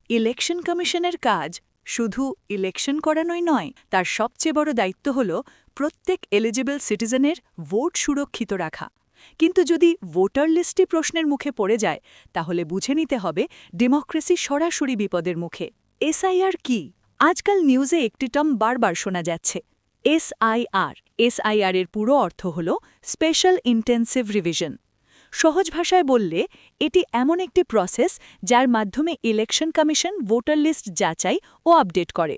Election কমিশনের কাজ শুধু ইলেকশন করানোই নয়, তার সবচেয়ে বড় দায়িত্ব হল প্রত্যেক এলিজিবল সিটিজেনের ভোট সুরক্ষিত রাখা। কিন্তু যদি ভোটার লিস্টই প্রশ্নের মুখে পড়ে যায়, তাহলে বুঝে নিতে হবে ডেমোক্রেসি সরাসরি বিপদের মুখে। এসআইআর কি? আজকাল নিউজে একটি টার্ম বারবার শোনা যাচ্ছে, এসআইআর। এসআইআর এর পুরো অর্থ হল স্পেশাল ইন্টেন্সিভ রিভিশন। সহজ ভাষায় বললে এটি এমন একটি প্রসেস যার মাধ্যমে ইলেকশন কমিশন ভোটার লিস্ট যাচাই ও আপডেট করে।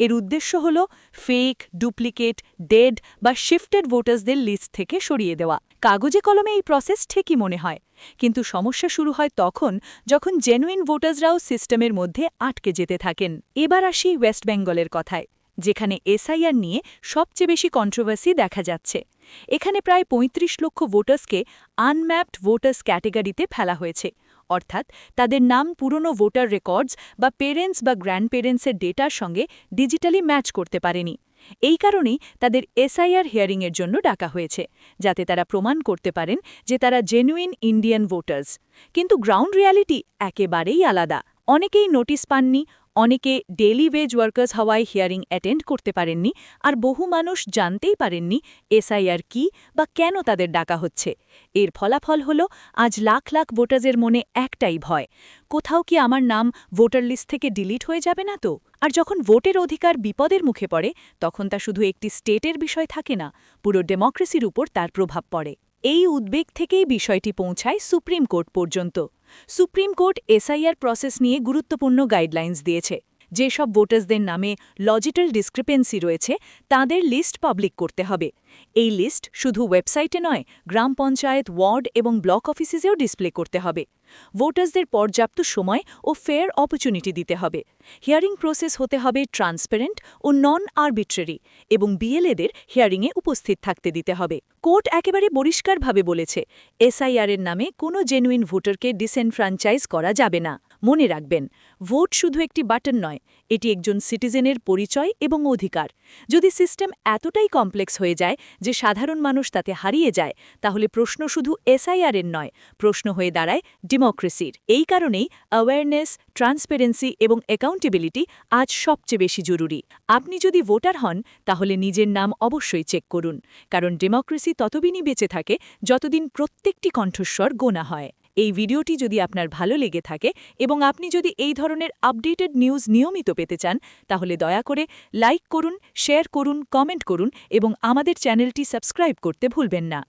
এর উদ্দেশ্য হল ফেক, ডুপ্লিকেট, ডেড বা শিফটেড ভোটার্সদের লিস্ট থেকে সরিয়ে দেওয়া। কাগজে কলমে এই প্রসেস ঠিকই মনে হয়, কিন্তু সমস্যা শুরু হয় তখন যখন জেনুইন ভোটার্সরাও সিস্টেমের মধ্যে আটকে যেতে থাকেন। এবার আসি ওয়েস্ট বেঙ্গলের কথায়, যেখানে এসআইআর নিয়ে সবচেয়ে বেশি কন্ট্রোভার্সি দেখা যাচ্ছে। এখানে প্রায় ৩৫ লক্ষ ভোটার্সকে আনম্যাপড ভোটার্স ক্যাটেগরিতে ফেলা হয়েছে, অর্থাৎ তাদের নাম পুরনো ভোটার রেকর্ডস বা পেরেন্টস বা গ্র্যান্ডপেরেন্টসের ডেটার সঙ্গে ডিজিটালি ম্যাচ করতে পারেনি। এই কারণেই তাদের এসআইআর হিয়ারিংয়ের জন্য ডাকা হয়েছে, যাতে তারা প্রমাণ করতে পারেন যে তারা জেনুইন ইন্ডিয়ান ভোটার্স। কিন্তু গ্রাউন্ড রিয়ালিটি একেবারেই আলাদা। অনেকেই নোটিশ পাননি, অনেকে ডেইলি ওয়েজ ওয়ার্কার্স হওয়ায় হিয়ারিং অ্যাটেন্ড করতে পারেননি, আর বহু মানুষ জানতেই পারেননি এসআইআর কি বা কেন তাদের ডাকা হচ্ছে। এর ফলাফল হল আজ লাখ লাখ ভোটার্সের মনে একটাই ভয়, কোথাও কি আমার নাম ভোটার লিস্ট থেকে ডিলিট হয়ে যাবে না তো? আর যখন ভোটের অধিকার বিপদের মুখে পড়ে, তখন তা শুধু একটি স্টেটের বিষয় থাকে না, পুরো ডেমোক্রেসির উপর তার প্রভাব পড়ে। এই উদ্বেগ থেকেই বিষয়টি পৌঁছায় সুপ্রিম কোর্ট পর্যন্ত। সুপ্রিম কোর্ট এসআইআর প্রসেস নিয়ে গুরুত্বপূর্ণ গাইডলাইন্স দিয়েছে। যেসব ভোটার্সদের নামে লজিক্যাল ডিসক্রিপেন্সি রয়েছে, তাদের লিস্ট পাবলিক করতে হবে। এই লিস্ট শুধু ওয়েবসাইটে নয়, গ্রাম পঞ্চায়েত, ওয়ার্ড এবং ব্লক অফিসেও ডিসপ্লে করতে হবে। ভোটার্সদের পর্যাপ্ত সময় ও ফেয়ার অপরচুনিটি দিতে হবে। হিয়ারিং প্রসেস হতে হবে ট্রান্সপারেন্ট ও নন আরবিট্রারি, এবং বিএলএদের হিয়ারিংয়ে উপস্থিত থাকতে দিতে হবে। কোর্ট একেবারে পরিষ্কারভাবে বলেছে, এসআইআর-এর নামে কোনো জেনুইন ভোটারকে ডিসেনফ্রাঞ্চাইজ করা যাবে না। মনে রাখবেন, ভোট শুধু একটি বাটন নয়, এটি একজন সিটিজেনের পরিচয় এবং অধিকার। যদি সিস্টেম এতটাই কমপ্লেক্স হয়ে যায় যে সাধারণ মানুষ তাতে হারিয়ে যায়, তাহলে প্রশ্ন শুধু এসআইআর-এর নয়, প্রশ্ন হয়ে দাঁড়ায় ডেমোক্রেসির। এই কারণেই অ্যাওয়ারনেস, ট্রান্সপারেন্সি এবং অ্যাকাউন্টেবিলিটি আজ সবচেয়ে বেশি জরুরি। আপনি যদি ভোটার হন, তাহলে নিজের নাম অবশ্যই চেক করুন, কারণ ডেমোক্রেসি ততদিনই বেঁচে থাকে যতদিন প্রত্যেকটি কণ্ঠস্বর গোনা হয়। এই ভিডিওটি যদি আপনার ভালো লেগে থাকে এবং আপনি যদি এই ধরনের আপডেটেড নিউজ নিয়মিত পেতে চান, তাহলে দয়া করে লাইক করুন, শেয়ার করুন, কমেন্ট করুন এবং আমাদের চ্যানেলটি সাবস্ক্রাইব করতে ভুলবেন না।